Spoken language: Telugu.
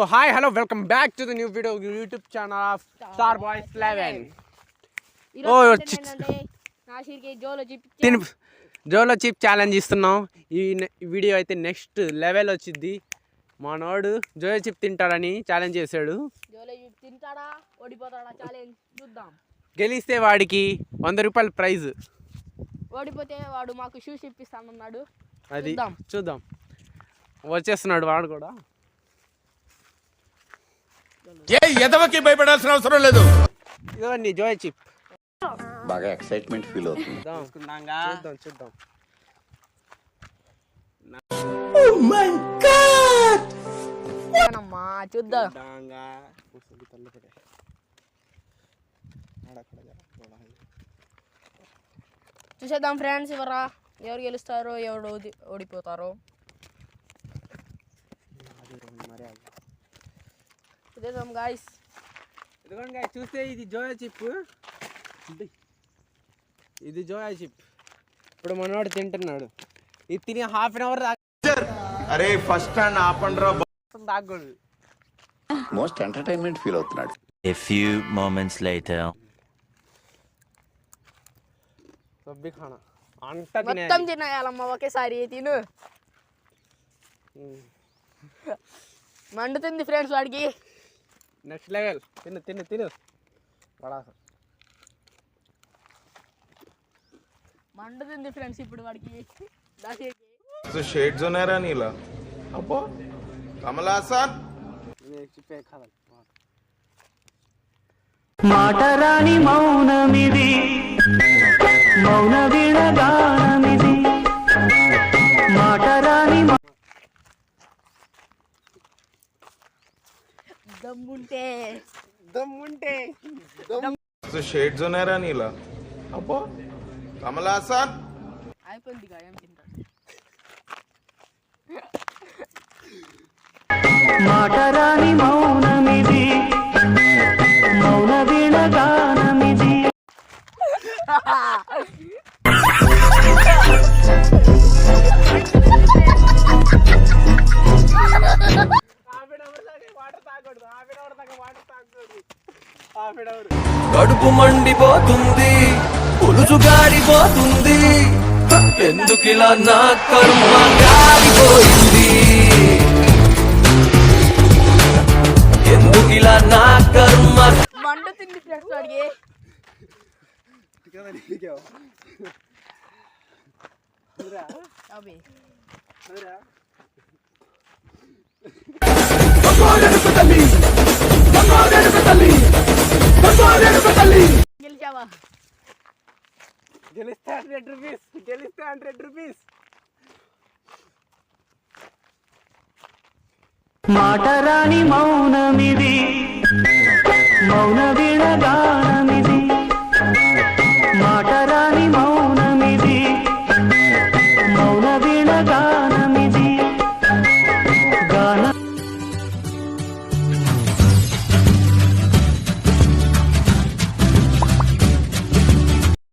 hi, hello, welcome back to the new video YouTube channel of Star Boys 11. Jolo chip challenge ఇస్తున్నాం. ఈ వీడియో అయితే నెక్స్ట్ లెవెల్ వచ్చింది. మనోడు జోలో చిప్ తింటాడని ఛాలెంజ్ చేశాడు. గెలిస్తే వాడికి 100 రూపాయల ప్రైజ్, ఓడిపోతే వాడు మాకు షూస్ ఇప్పిస్తానన్నాడు. అది చూద్దాం. వచ్చేస్తున్నాడు వాడు కూడా. ఎదవకి భయపడాల్సిన అవసరం లేదు. ఇదిగోండి జోలో చిప్. బాగా ఎక్సైట్మెంట్ ఫీల్ అవుతుంది. చూద్దాం. Oh my God! చూద్దాం. చూసేద్దాం ఫ్రెండ్స్, ఎవరు గెలుస్తారో ఎవరు ఓడిపోతారో. చూద్దాం గాయ్స్. ఇదిగోండి గాయ్స్, చూస్తే ఇది జోయో చిప్. ఇది జోయో చిప్. ఇప్పుడు మనోడు తింటున్నాడు. ఇది తిని హాఫ్ అన్ అవర్ అరే ఫస్ట్ స్టాండ్ ఆపండ్రా తాగకూడదు. మోస్ట్ ఎంటర్టైన్మెంట్ ఫీల్ అవుతున్నాడు. A few moments later. సబ్బి ఖానా మొత్తం తినేయాలమ్మా ఒకేసారి. తిను. మండుతుంది ఫ్రెండ్స్ వాడికి. Next level. తిను మండుతుంది ఫ్రెండ్స్ ఇప్పుడు వాడికి. షేడ్స్ ఉన్నారా నీలా? అబ్బో కమలాసన్ మాటరాని మౌనమిది, మౌన వీణగానమిది, మాటరాని దమ్ముంటే షేడ్స్ ఉన్నారా నీలా? అబ్బో కమలాసన్ అయిపోయింది. గాయం తింటాడు. మాటరాని మౌనమిది, మౌన వీణగానమిది. కడుపు మండిపోతుంది, పులుసు గాడిపోతుంది, ఎందుకిలా నా కర్మ గాడిపోయింది, ఎందుకిలా నా కర్మ మండుతుంది ఫ్రెండ్స్ వాడికి. గెలిచావా? గెలిస్తే 100 రూపీస్. మాటరాని మౌనమిది,